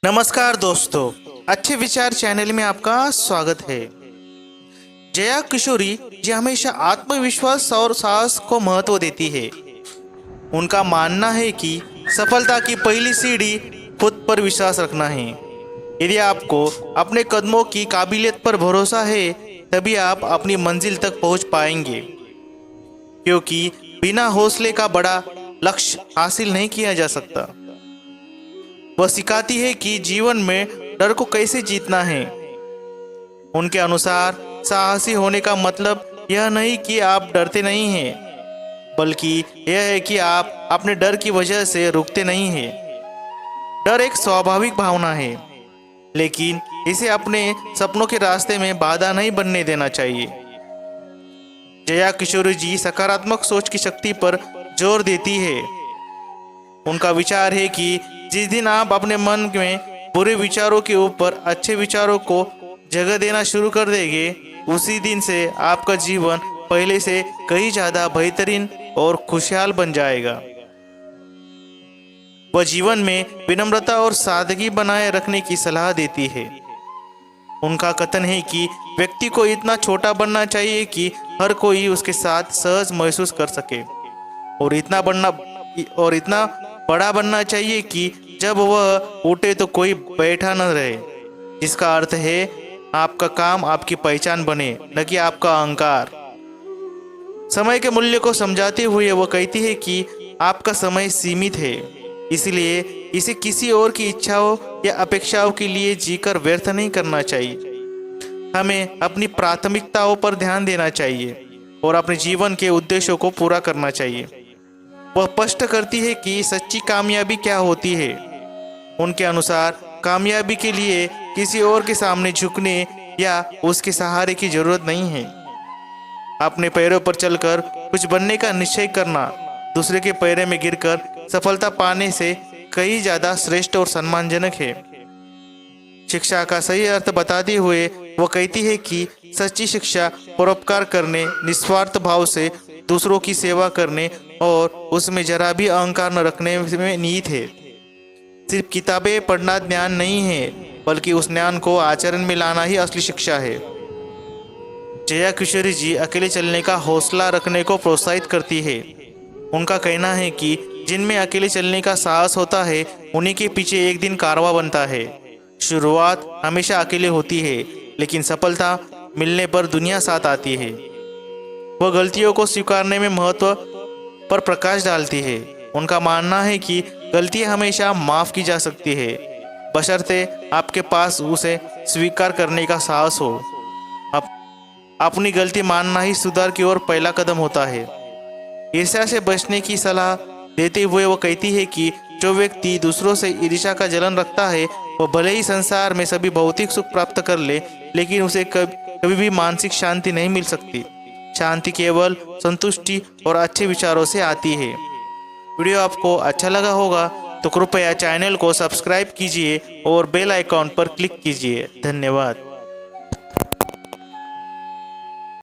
नमस्कार दोस्तों, अच्छे विचार चैनल में आपका स्वागत है। जया किशोरी जी हमेशा आत्मविश्वास और साहस को महत्व देती है। उनका मानना है कि सफलता की पहली सीढ़ी खुद पर विश्वास रखना है। यदि आपको अपने कदमों की काबिलियत पर भरोसा है, तभी आप अपनी मंजिल तक पहुंच पाएंगे, क्योंकि बिना हौसले का बड़ा लक्ष्य हासिल नहीं किया जा सकता। वह सिखाती है कि जीवन में डर को कैसे जीतना है। उनके अनुसार साहसी होने का मतलब यह नहीं कि आप डरते नहीं हैं, बल्कि यह है कि आप अपने डर की वजह से रुकते नहीं हैं। डर एक स्वाभाविक भावना है, लेकिन इसे अपने सपनों के रास्ते में बाधा नहीं बनने देना चाहिए। जया किशोरी जी सकारात्मक सोच की शक्ति पर जोर देती है। उनका विचार है कि जिस दिन आप अपने मन में बुरे विचारों के ऊपर अच्छे विचारों को जगह देना शुरू कर देंगे, उसी दिन से आपका जीवन पहले से कहीं ज्यादा बेहतरीन और खुशहाल बन जाएगा। वह जीवन में विनम्रता और सादगी बनाए रखने की सलाह देती है। उनका कथन है कि व्यक्ति को इतना छोटा बनना चाहिए कि हर कोई उसके साथ सहज महसूस कर सके, और इतना बड़ा बनना चाहिए कि जब वह उठे तो कोई बैठा न रहे, जिसका अर्थ है आपका काम आपकी पहचान बने, न कि आपका अहंकार। समय के मूल्य को समझाते हुए वह कहती है कि आपका समय सीमित है, इसलिए इसे किसी और की इच्छाओं या अपेक्षाओं के लिए जीकर व्यर्थ नहीं करना चाहिए। हमें अपनी प्राथमिकताओं पर ध्यान देना चाहिए और अपने जीवन के उद्देश्यों को पूरा करना चाहिए। वह स्पष्ट करती है कि सच्ची कामयाबी क्या होती है। उनके अनुसार कामयाबी के लिए किसी और के सामने झुकने या उसके सहारे की जरूरत नहीं है। अपने पैरों पर चलकर कुछ बनने का निश्चय करना दूसरे के पैरों में गिरकर सफलता पाने से कहीं ज्यादा श्रेष्ठ और सम्मानजनक है। शिक्षा का सही अर्थ बताते हुए वो कहती है कि सच्ची शिक्षा परोपकार करने, निस्वार्थ भाव से दूसरों की सेवा करने और उसमें जरा भी अहंकार न रखने में निहित है। सिर्फ किताबें पढ़ना ज्ञान नहीं है, बल्कि उस ज्ञान को आचरण में लाना ही असली शिक्षा है। जया किशोरी जी अकेले चलने का हौसला रखने को प्रोत्साहित करती है। उनका कहना है कि जिनमें अकेले चलने का साहस होता है, उन्हीं के पीछे एक दिन कारवां बनता है। शुरुआत हमेशा अकेले होती है, लेकिन सफलता मिलने पर दुनिया साथ आती है। वह गलतियों को स्वीकारने में महत्व पर प्रकाश डालती है। उनका मानना है कि गलती हमेशा माफ की जा सकती है, बशर्ते आपके पास उसे स्वीकार करने का साहस हो। अपनी गलती मानना ही सुधार की ओर पहला कदम होता है। ईर्ष्या से बचने की सलाह देते हुए वो कहती है कि जो व्यक्ति दूसरों से ईर्ष्या का जलन रखता है, वह भले ही संसार में सभी भौतिक सुख प्राप्त कर ले, लेकिन उसे कभी भी मानसिक शांति नहीं मिल सकती। शांति केवल संतुष्टि और अच्छे विचारों से आती है। वीडियो आपको अच्छा लगा होगा तो कृपया चैनल को सब्सक्राइब कीजिए और बेल आइकॉन पर क्लिक कीजिए। धन्यवाद।